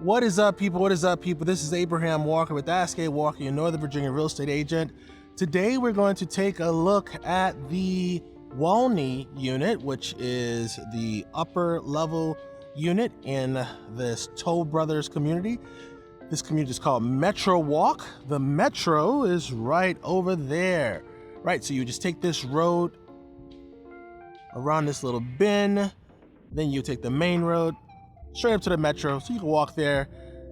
What is up, people? What is up, people? This is Abraham Walker with Ask A Walker, your Northern Virginia real estate agent. Today, we're going to take a look at the Walney unit, which is the upper level unit in this Toll Brothers community. This community is called Metro Walk. The Metro is right over there, right? So you just take this road around this little bend, then you take the main road straight up to the Metro, so you can walk there.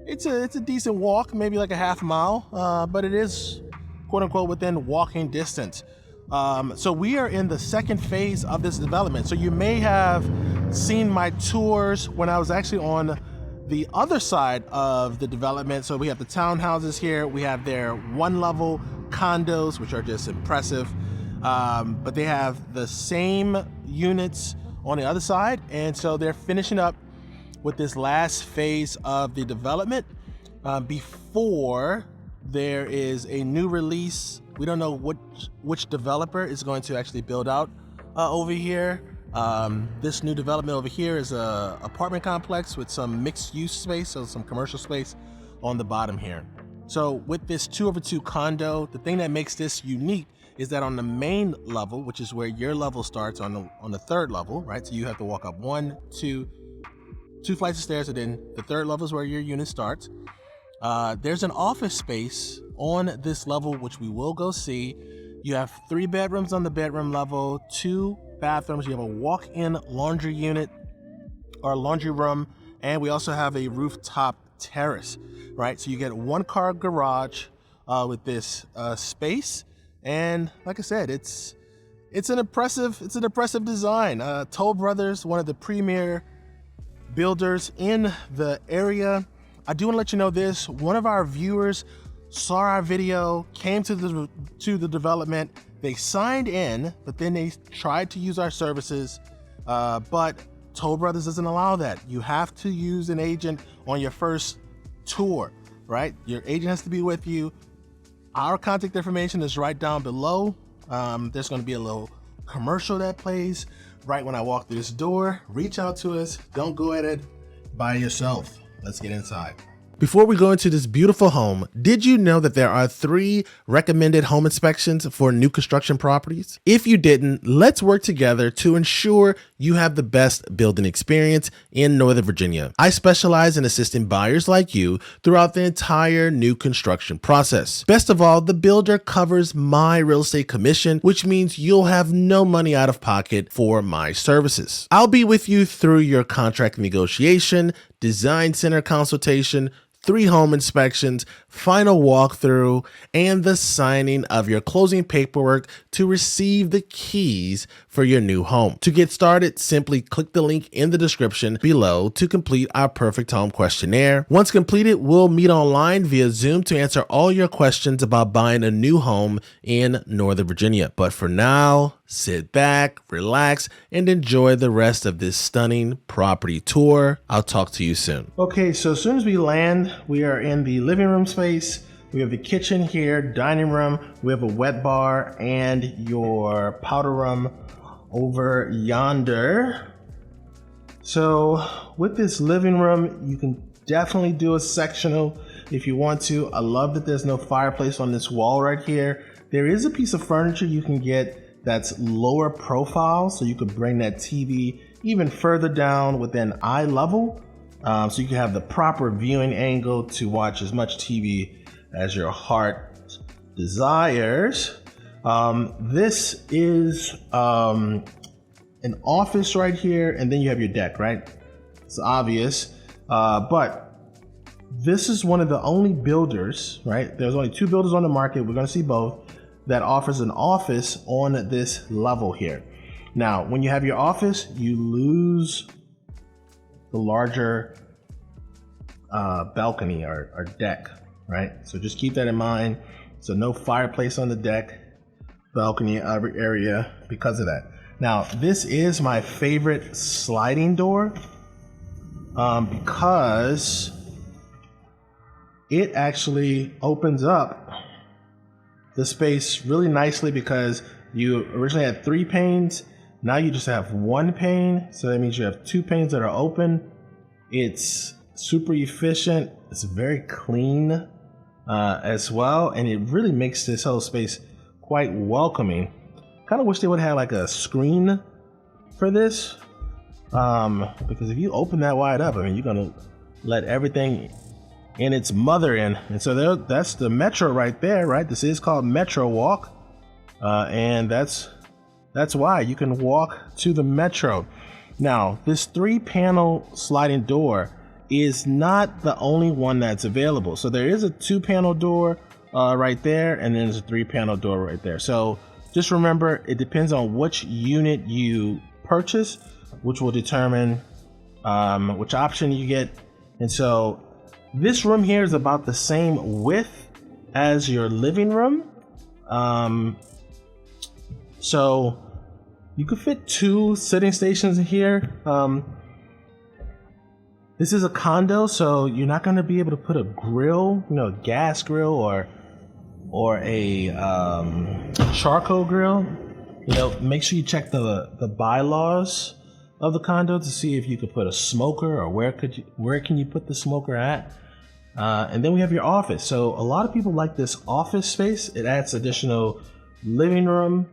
It's a decent walk, maybe like a half mile, but it is quote unquote within walking distance. So we are in the second phase of this development. So you may have seen my tours when I was actually on the other side of the development. So we have the townhouses here. We have their one level condos, which are just impressive. But they have the same units on the other side. And so they're finishing up with this last phase of the development before there is a new release. We don't know which developer is going to actually build out over here. This new development over here is a apartment complex with some mixed use space, so some commercial space on the bottom here. So with this 2/2 condo, the thing that makes this unique is that on the main level, which is where your level starts on the third level, right? So you have to walk up two flights of stairs, and then the third level is where your unit starts. There's an office space on this level, which we will go see. You have 3 bedrooms on the bedroom level, 2 bathrooms. You have a walk-in laundry unit or laundry room, and we also have a rooftop terrace, right? So you get 1-car garage with this space, and like I said, it's an impressive design. Toll Brothers, one of the premier builders in the area. I do want to let you know this. One of our viewers saw our video, came to the development. They signed in, but then they tried to use our services. But Toll Brothers doesn't allow that. You have to use an agent on your first tour, right? Your agent has to be with you. Our contact information is right down below. There's going to be a little commercial that plays right when I walk through this door. Reach out to us. Don't go at it by yourself. Let's get inside. Before we go into this beautiful home, did you know that there are 3 recommended home inspections for new construction properties? If you didn't, let's work together to ensure you have the best building experience in Northern Virginia. I specialize in assisting buyers like you throughout the entire new construction process. Best of all, the builder covers my real estate commission, which means you'll have no money out of pocket for my services. I'll be with you through your contract negotiation, design center consultation, 3 home inspections, final walkthrough, and the signing of your closing paperwork to receive the keys for your new home. To get started, simply click the link in the description below to complete our perfect home questionnaire. Once completed, we'll meet online via Zoom to answer all your questions about buying a new home in Northern Virginia. But for now, sit back, relax, and enjoy the rest of this stunning property tour. I'll talk to you soon. Okay, so as soon as we land, we are in the living room space. We have the kitchen here, dining room. We have a wet bar and your powder room over yonder. So with this living room, you can definitely do a sectional if you want to. I love that there's no fireplace on this wall right here. There is a piece of furniture you can get that's lower profile, so you could bring that TV even further down within eye level, so you can have the proper viewing angle to watch as much TV as your heart desires. This is an office right here, and then you have your deck, right? It's obvious, but this is one of the only builders, right? There's only 2 builders on the market. We're going to see both that offers an office on this level here. Now, when you have your office, you lose the larger balcony or deck, right? So just keep that in mind. So no fireplace on the deck, balcony area because of that. Now, this is my favorite sliding door because it actually opens up the space really nicely, because you originally had 3 panes. Now you just have 1 pane. So that means you have 2 panes that are open. It's super efficient. It's very clean as well, and it really makes this whole space quite welcoming. Kind of wish they would have like a screen for this, because if you open that wide up, I mean, you're gonna let everything in its mother in. And so there, that's the Metro right there, right? This is called Metro Walk, and that's why you can walk to the Metro. Now, this 3-panel sliding door is not the only one that's available. So there is a 2-panel door right there, and then there's a 3-panel door right there. So just remember, it depends on which unit you purchase, which will determine which option you get. And so this room here is about the same width as your living room. So you could fit 2 sitting stations in here. This is a condo, so you're not going to be able to put a grill, you know, gas grill or a charcoal grill. You know, make sure you check the bylaws of the condo to see if you could put a smoker, or where can you put the smoker at. And then we have your office. So a lot of people like this office space. It adds additional living room,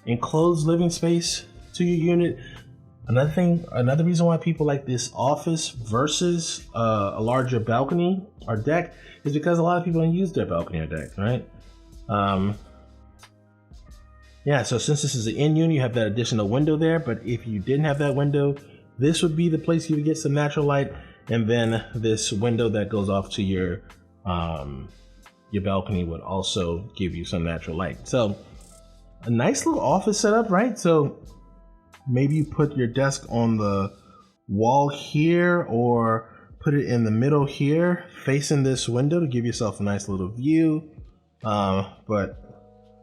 enclosed living space to your unit. Another reason why people like this office versus a larger balcony or deck is because a lot of people don't use their balcony or deck, right? Yeah, so since this is an in unit, you have that additional window there, but if you didn't have that window, this would be the place you would get some natural light, and then this window that goes off to your balcony would also give you some natural light. So a nice little office setup, right? So maybe you put your desk on the wall here, or put it in the middle here, facing this window to give yourself a nice little view. But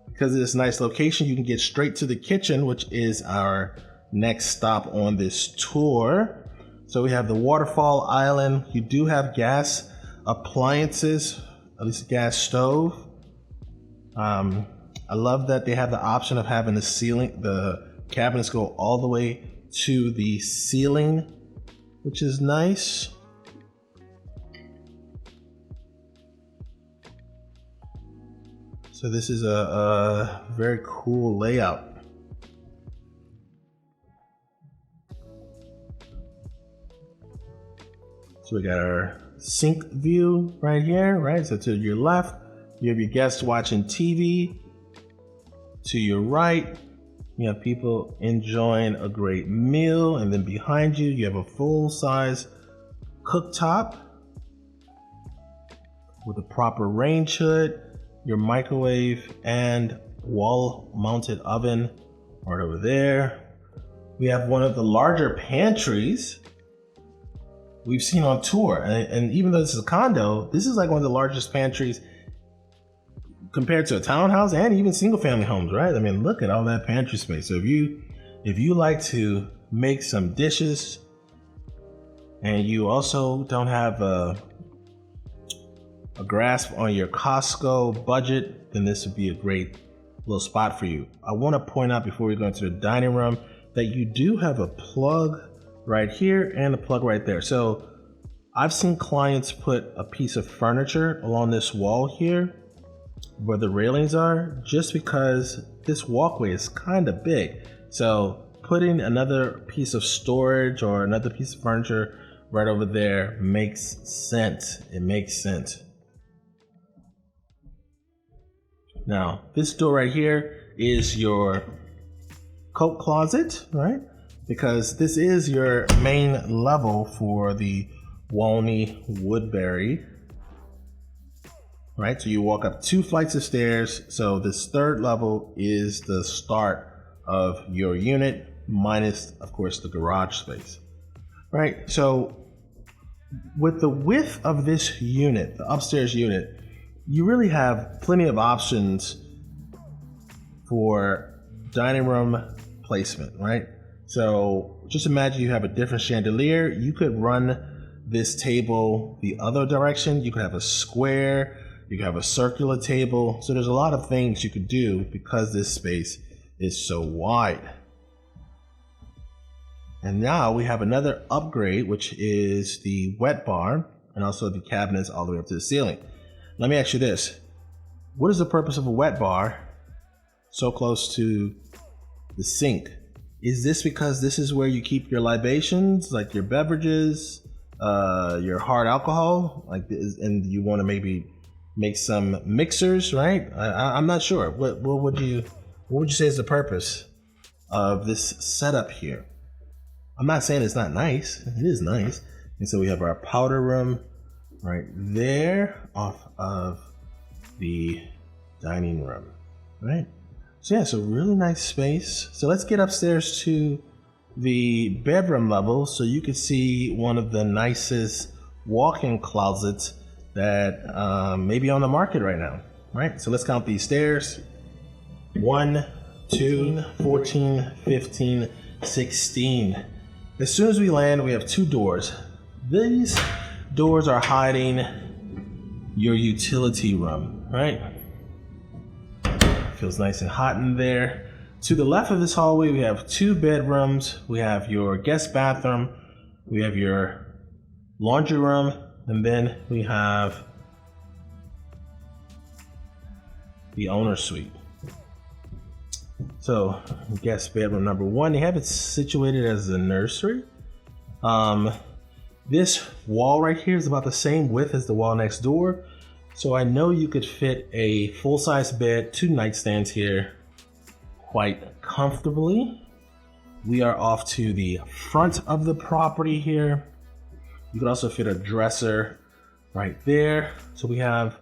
because of this nice location, you can get straight to the kitchen, which is our next stop on this tour. So we have the waterfall island. You do have gas appliances, at least a gas stove. I love that they have the option of having the cabinets go all the way to the ceiling, which is nice. So this is a very cool layout. So we got our sink view right here, right? So to your left, you have your guests watching TV. To your right, you have people enjoying a great meal. And then behind you, you have a full-size cooktop with a proper range hood, your microwave, and wall-mounted oven right over there. We have one of the larger pantries we've seen on tour. And even though this is a condo, this is like one of the largest pantries compared to a townhouse and even single-family homes, right? I mean, look at all that pantry space. So if you like to make some dishes and you also don't have a grasp on your Costco budget, then this would be a great little spot for you. I want to point out before we go into the dining room that you do have a plug right here and a plug right there. So I've seen clients put a piece of furniture along this wall here where the railings are, just because this walkway is kind of big. So putting another piece of storage or another piece of furniture right over there makes sense. It makes sense. Now, this door right here is your coat closet, right? Because this is your main level for the Walney Woodbury, right? So you walk up 2 flights of stairs. So this 3rd level is the start of your unit, minus, of course, the garage space, right? So with the width of this unit, the upstairs unit, you really have plenty of options for dining room placement, right? So just imagine you have a different chandelier. You could run this table the other direction. You could have a square, you could have a circular table. So there's a lot of things you could do because this space is so wide. And now we have another upgrade, which is the wet bar and also the cabinets all the way up to the ceiling. Let me ask you this. What is the purpose of a wet bar so close to the sink? Is this because this is where you keep your libations, like your beverages, your hard alcohol, and you want to maybe make some mixers, right? I'm not sure. What would you say is the purpose of this setup here? I'm not saying it's not nice. It is nice. And so we have our powder room right there off of the dining room, right? So yeah, so really nice space. So let's get upstairs to the bedroom level so you can see one of the nicest walk-in closets that may be on the market right now, right? So let's count these stairs. 1, 2, 14, 15, 16. As soon as we land, we have 2 doors. These doors are hiding your utility room, right? Feels nice and hot in there. To the left of this hallway, we have 2 bedrooms. We have your guest bathroom. We have your laundry room. And then we have the owner's suite. So, guest bedroom number 1, they have it situated as a nursery. This wall right here is about the same width as the wall next door. So I know you could fit a full-size bed, 2 nightstands here quite comfortably. We are off to the front of the property here. You could also fit a dresser right there. So we have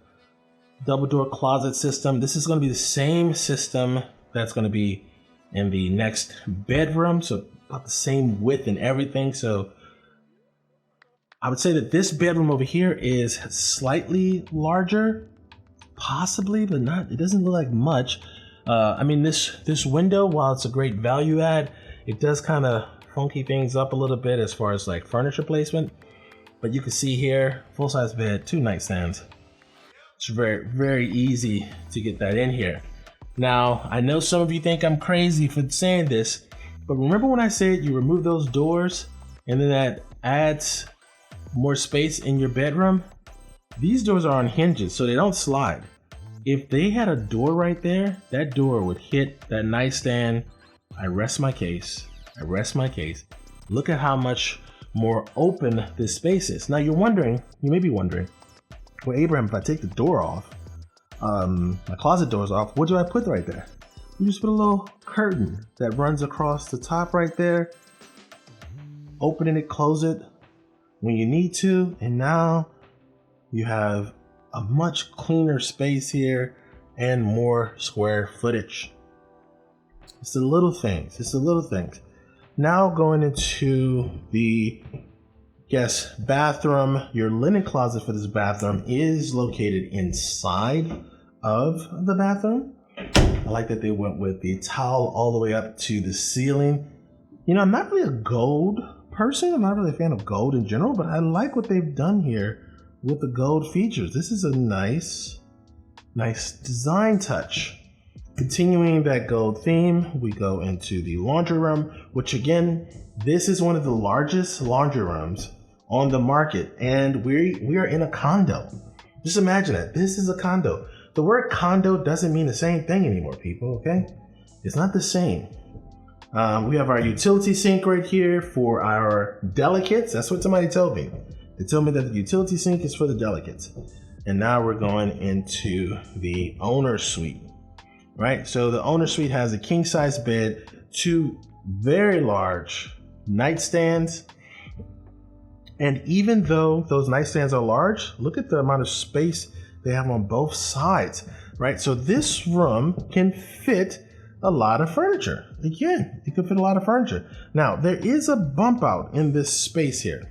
double door closet system. This is going to be the same system that's going to be in the next bedroom. So about the same width and everything. So I would say that this bedroom over here is slightly larger, possibly, but not, it doesn't look like much. I mean, this window, while it's a great value add, it does kind of funky things up a little bit as far as like furniture placement. But you can see here, full-size bed, 2 nightstands. It's very, very easy to get that in here. Now, I know some of you think I'm crazy for saying this, but remember when I said you remove those doors and then that adds more space in your bedroom? These doors are on hinges, so they don't slide. If they had a door right there, that door would hit that nightstand. I rest my case. I rest my case. Look at how much more open this space is. Now you're wondering, you may be wondering, well, Abraham, if I take the door off, my closet door's off, what do I put right there? You just put a little curtain that runs across the top right there. Open it, close it when you need to, and now you have a much cleaner space here and more square footage. It's the little things. It's the little things. Now going into the guest bathroom, your linen closet for this bathroom is located inside of the bathroom. I like that they went with the towel all the way up to the ceiling. You know, I'm not really a gold person. I'm not really a fan of gold in general, but I like what they've done here with the gold features. This is a nice design touch. Continuing that gold theme, we go into the laundry room, which again, this is one of the largest laundry rooms on the market, and we are in a condo. Just imagine that. This is a condo. The word condo doesn't mean the same thing anymore, people, okay? It's not the same. We have our utility sink right here for our delicates. That's what somebody told me. They told me that the utility sink is for the delicates. And now we're going into the owner's suite, right? So the owner's suite has a king-size bed, 2 very large nightstands. And even though those nightstands are large, look at the amount of space they have on both sides, right? So this room can fit a lot of furniture. Again, it could fit a lot of furniture. Now, there is a bump out in this space here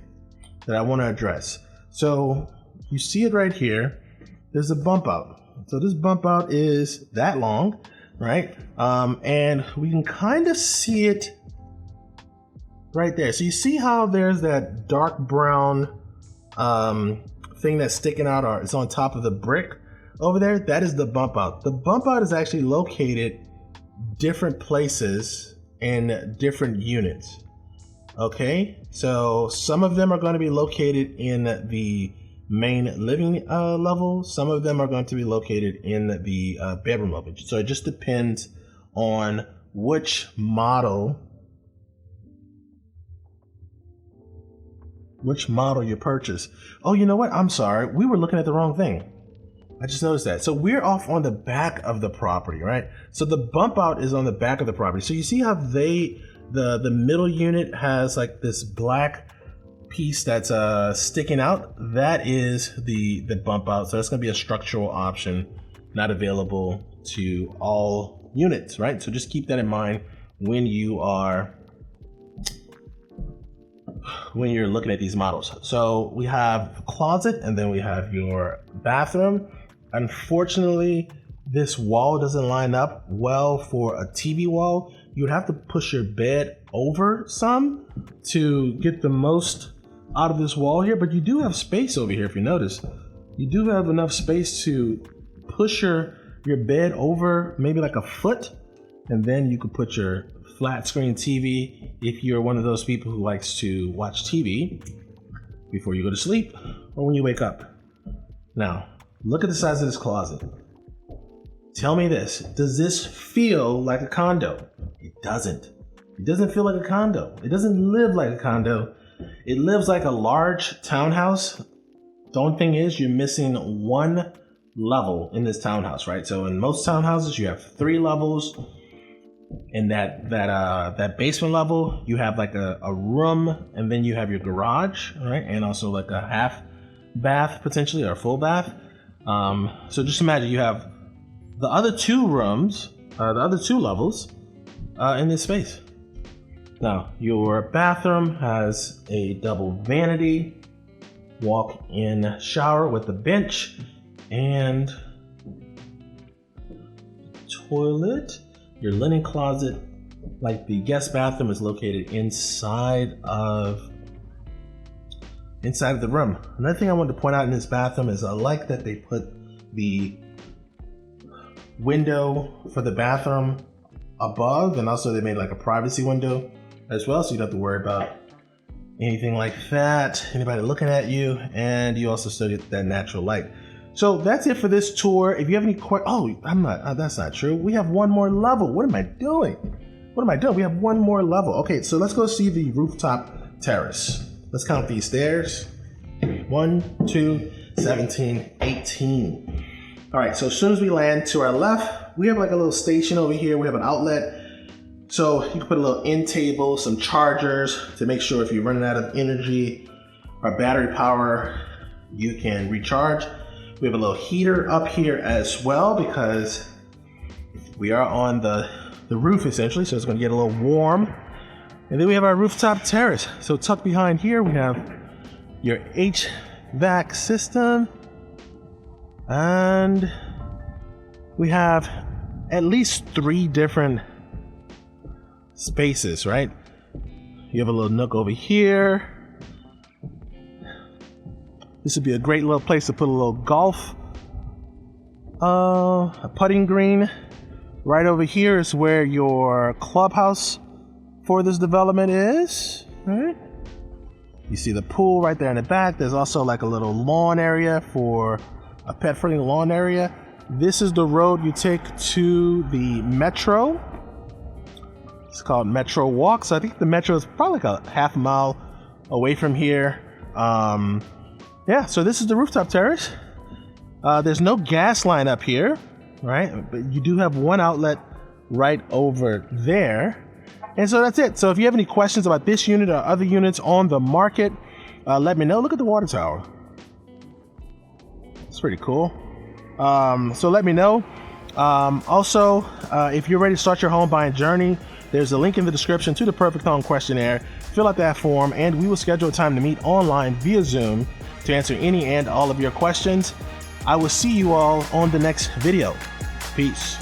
that I want to address. So you see it right here. There's a bump out. So this bump out is that long, right? And we can kind of see it right there. So you see how there's that dark brown thing that's sticking out, or it's on top of the brick over there? That is the bump out. The bump out is actually located different places in different units. Okay, so some of them are going to be located in the main living level. Some of them are going to be located in the bedroom level. So it just depends on which model you purchase. Oh, you know what? I'm sorry. We were looking at the wrong thing. I just noticed that. So we're off on the back of the property, right? So the bump out is on the back of the property. So you see how the middle unit has like this black piece that's sticking out? That is the bump out. So that's going to be a structural option, not available to all units, right? So just keep that in mind when you're looking at these models. So we have the closet, and then we have your bathroom. Unfortunately, this wall doesn't line up well for a TV wall. You would have to push your bed over some to get the most out of this wall here, but you do have space over here. If you notice, you do have enough space to push your bed over maybe like a foot, and then you could put your flat screen TV if you're one of those people who likes to watch TV before you go to sleep or when you wake up. Now, look at the size of this closet. Tell me this, does this feel like a condo? It doesn't. It doesn't feel like a condo. It doesn't live like a condo. It lives like a large townhouse. The only thing is you're missing one level in this townhouse, right? So in most townhouses, you have 3 levels. In that basement level, you have like a room, and then you have your garage, right? And also like a half bath potentially, or a full bath. So just imagine you have the other 2 rooms, the other 2 levels in this space. Now, your bathroom has a double vanity, walk-in shower with a bench, and toilet. Your linen closet, like the guest bathroom, is located inside of the room. Another thing I wanted to point out in this bathroom is I like that they put the window for the bathroom above, and also they made like a privacy window as well, so you don't have to worry about anything like that, anybody looking at you, and you also still get that natural light. So that's it for this tour. If you have any questions, that's not true. We have one more level. What am I doing? We have one more level. Okay, so let's go see the rooftop terrace. Let's count these stairs. 1, 2, 17, 18. All right, so as soon as we land, to our left, we have like a little station over here. We have an outlet. So you can put a little end table, some chargers to make sure if you're running out of energy or battery power, you can recharge. We have a little heater up here as well because we are on the roof essentially, so it's going to get a little warm. And then we have our rooftop terrace. So tucked behind here, we have your HVAC system, and we have at least 3 different spaces, right? You have a little nook over here. This would be a great little place to put a little golf, a putting green. Right over here is where your clubhouse for this development is, right? You see the pool right there in the back. There's also like a little lawn area for a pet-friendly lawn area. This is the road you take to the metro. It's called Metro Walk. So I think the metro is probably like a half mile away from here. Yeah, so this is the rooftop terrace. There's no gas line up here, right? But you do have one outlet right over there. And so that's it. So if you have any questions about this unit or other units on the market, let me know. Look at the water tower. It's pretty cool. So let me know. Also, if you're ready to start your home buying journey, there's a link in the description to the Perfect Home questionnaire. Fill out that form and we will schedule a time to meet online via Zoom to answer any and all of your questions. I will see you all on the next video. Peace.